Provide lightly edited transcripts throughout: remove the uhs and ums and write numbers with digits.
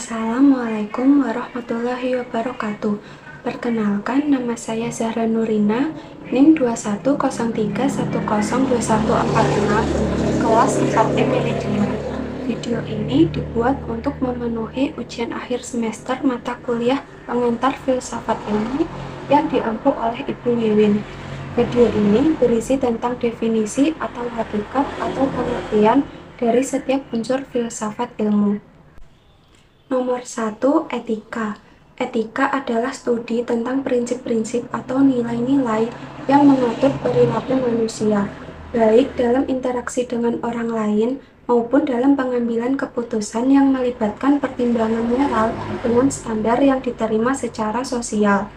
Assalamualaikum warahmatullahi wabarakatuh. Perkenalkan, nama saya Zahra Nurina, NIM 2103102146, kelas 4E Manajemen. Video ini dibuat untuk memenuhi ujian akhir semester mata kuliah pengantar filsafat ilmu yang diampu oleh Ibu Wiwin. Video ini berisi tentang definisi atau hakikat atau pengertian dari setiap unsur filsafat ilmu. Nomor 1. Etika. Etika adalah studi tentang prinsip-prinsip atau nilai-nilai yang mengatur perilaku manusia, baik dalam interaksi dengan orang lain maupun dalam pengambilan keputusan yang melibatkan pertimbangan moral dengan standar yang diterima secara sosial.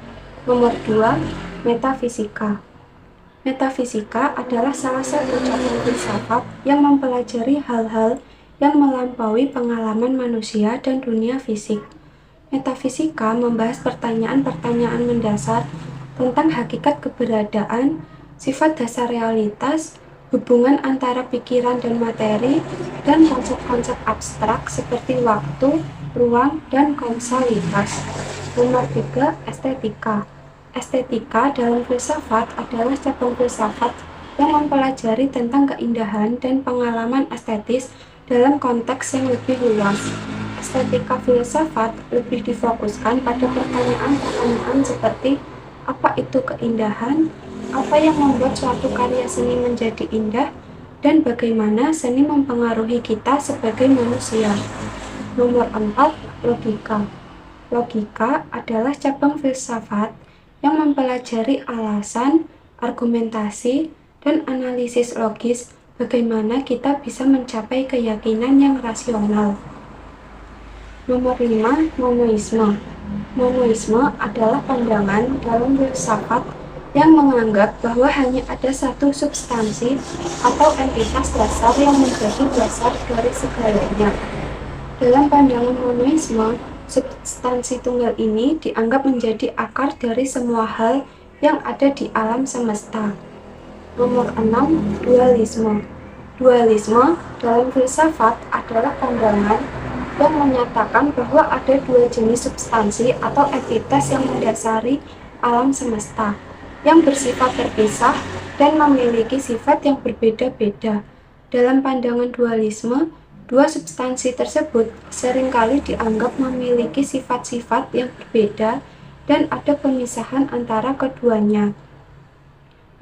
Nomor 2. Metafisika. Metafisika adalah salah satu cabang filsafat yang mempelajari hal-hal yang melampaui pengalaman manusia dan dunia fisik. Metafisika membahas pertanyaan-pertanyaan mendasar tentang hakikat keberadaan, sifat dasar realitas, hubungan antara pikiran dan materi, dan konsep-konsep abstrak seperti waktu, ruang, dan kausalitas. Nomor 3. Estetika. Estetika dalam filsafat adalah cabang filsafat yang mempelajari tentang keindahan dan pengalaman estetis dalam konteks yang lebih luas. Estetika filsafat lebih difokuskan pada pertanyaan-pertanyaan seperti apa itu keindahan, apa yang membuat suatu karya seni menjadi indah, dan bagaimana seni mempengaruhi kita sebagai manusia. Nomor 4. Logika. Logika adalah cabang filsafat yang mempelajari alasan, argumentasi, dan analisis logis bagaimana kita bisa mencapai keyakinan yang rasional. Nomor 5. Monoisme. Monoisme adalah pandangan dalam filsafat yang menganggap bahwa hanya ada satu substansi atau entitas dasar yang menjadi dasar dari segalanya. Dalam pandangan monoisme, substansi tunggal ini dianggap menjadi akar dari semua hal yang ada di alam semesta. Nomor 6. Dualisme. Dualisme dalam filsafat adalah pandangan yang menyatakan bahwa ada dua jenis substansi atau entitas yang mendasari alam semesta, yang bersifat terpisah dan memiliki sifat yang berbeda-beda. Dalam pandangan dualisme, dua substansi tersebut seringkali dianggap memiliki sifat-sifat yang berbeda dan ada pemisahan antara keduanya.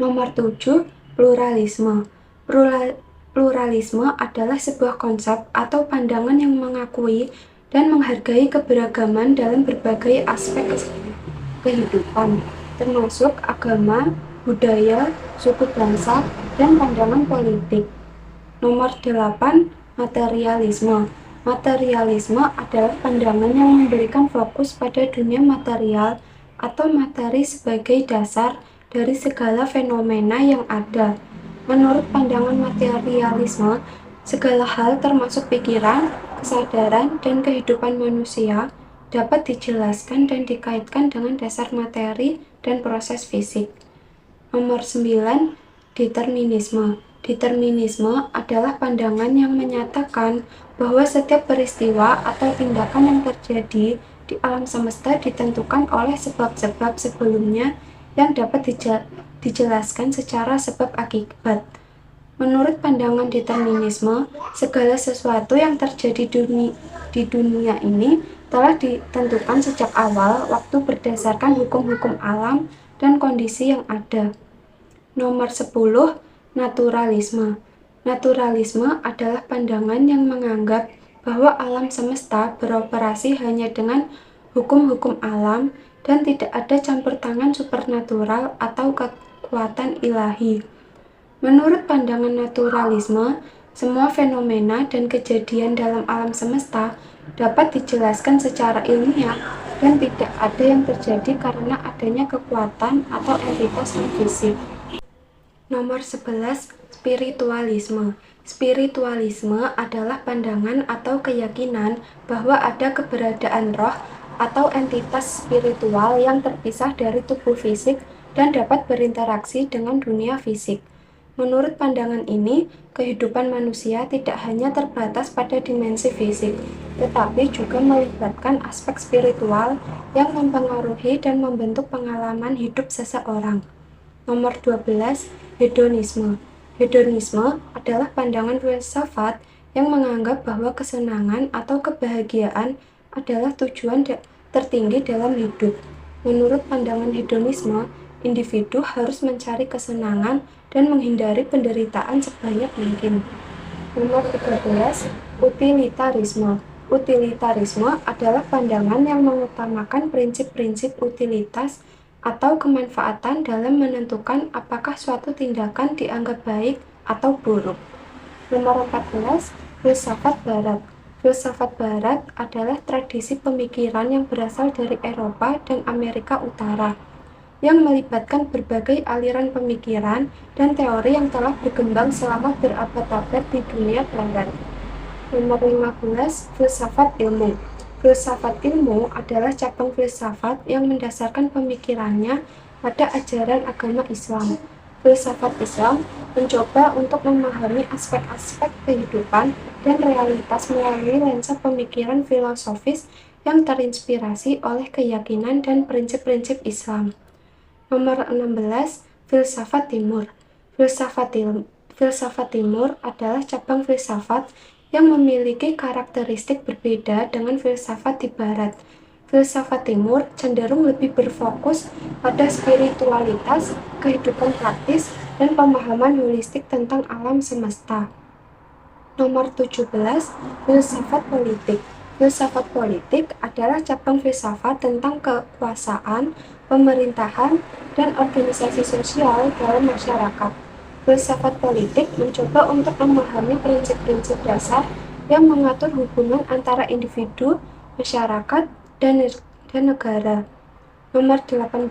Nomor 7. Pluralisme. Pluralisme adalah sebuah konsep atau pandangan yang mengakui dan menghargai keberagaman dalam berbagai aspek kehidupan, termasuk agama, budaya, suku bangsa, dan pandangan politik. Nomor 8. Materialisme. Materialisme adalah pandangan yang memberikan fokus pada dunia material atau materi sebagai dasar dari segala fenomena yang ada. Menurut pandangan materialisme, segala hal termasuk pikiran, kesadaran, dan kehidupan manusia dapat dijelaskan dan dikaitkan dengan dasar materi dan proses fisik. Nomor 9. Determinisme. Determinisme adalah pandangan yang menyatakan bahwa setiap peristiwa atau tindakan yang terjadi di alam semesta ditentukan oleh sebab-sebab sebelumnya yang dapat dijelaskan secara sebab akibat. Menurut pandangan determinisme, segala sesuatu yang terjadi di dunia ini telah ditentukan sejak awal waktu berdasarkan hukum-hukum alam dan kondisi yang ada. Nomor 10. Naturalisme. Naturalisme adalah pandangan yang menganggap bahwa alam semesta beroperasi hanya dengan hukum-hukum alam dan tidak ada campur tangan supernatural atau kekuatan ilahi. Menurut pandangan naturalisme, semua fenomena dan kejadian dalam alam semesta dapat dijelaskan secara ilmiah dan tidak ada yang terjadi karena adanya kekuatan atau entitas non-fisik. Nomor 11. Spiritualisme. Spiritualisme adalah pandangan atau keyakinan bahwa ada keberadaan roh atau entitas spiritual yang terpisah dari tubuh fisik dan dapat berinteraksi dengan dunia fisik. Menurut pandangan ini, kehidupan manusia tidak hanya terbatas pada dimensi fisik, tetapi juga melibatkan aspek spiritual yang mempengaruhi dan membentuk pengalaman hidup seseorang. Nomor 12, hedonisme. Hedonisme adalah pandangan filsafat yang menganggap bahwa kesenangan atau kebahagiaan adalah tujuan tertinggi dalam hidup. Menurut pandangan hedonisme, individu harus mencari kesenangan dan menghindari penderitaan sebanyak mungkin. Nomor 13, utilitarisme. Utilitarisme adalah pandangan yang mengutamakan prinsip-prinsip utilitas atau kemanfaatan dalam menentukan apakah suatu tindakan dianggap baik atau buruk. Nomor 14, filsafat barat. Filsafat barat adalah tradisi pemikiran yang berasal dari Eropa dan Amerika Utara, yang melibatkan berbagai aliran pemikiran dan teori yang telah berkembang selama berabad-abad di dunia barat. Nomor 15, filsafat ilmu. Filsafat ilmu adalah cabang filsafat yang mendasarkan pemikirannya pada ajaran agama Islam. Filsafat Islam mencoba untuk memahami aspek-aspek kehidupan dan realitas melalui lensa pemikiran filosofis yang terinspirasi oleh keyakinan dan prinsip-prinsip Islam. Nomor 16, filsafat timur. Filsafat timur adalah cabang filsafat yang memiliki karakteristik berbeda dengan filsafat di barat. Filsafat timur cenderung lebih berfokus pada spiritualitas, kehidupan praktis, dan pemahaman holistik tentang alam semesta. Nomor 17, filsafat politik. Filsafat politik adalah cabang filsafat tentang kekuasaan, pemerintahan, dan organisasi sosial dalam masyarakat. Filsafat politik mencoba untuk memahami prinsip-prinsip dasar yang mengatur hubungan antara individu, masyarakat, dan negara. Nomor 18,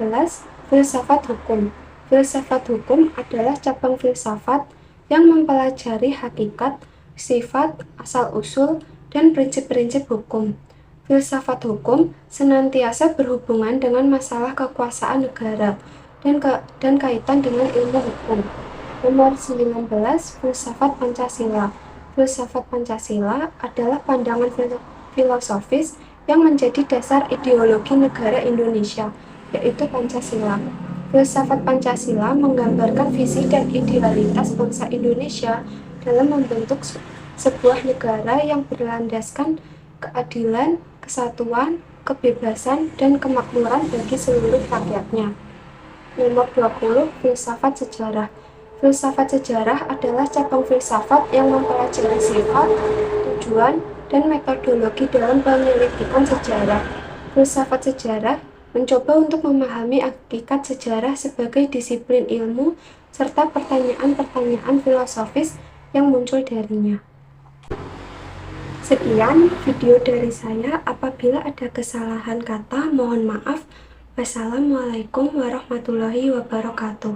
filsafat hukum. Filsafat hukum adalah cabang filsafat yang mempelajari hakikat, sifat, asal-usul, dan prinsip-prinsip hukum. Filsafat hukum senantiasa berhubungan dengan masalah kekuasaan negara dan kaitan dengan ilmu hukum. Nomor 19, filsafat Pancasila. Filsafat Pancasila adalah pandangan filosofis yang menjadi dasar ideologi negara Indonesia, yaitu Pancasila. Filsafat Pancasila menggambarkan visi dan idealitas bangsa Indonesia dalam membentuk sebuah negara yang berlandaskan keadilan, kesatuan, kebebasan, dan kemakmuran bagi seluruh rakyatnya. Nomor 20, filsafat sejarah. Filsafat sejarah adalah cabang filsafat yang mempelajari sifat, tujuan, dan metodologi dalam penyelidikan sejarah. Filsafat sejarah mencoba untuk memahami hakikat sejarah sebagai disiplin ilmu serta pertanyaan-pertanyaan filosofis yang muncul darinya. Sekian video dari saya. Apabila ada kesalahan kata, mohon maaf. Wassalamualaikum warahmatullahi wabarakatuh.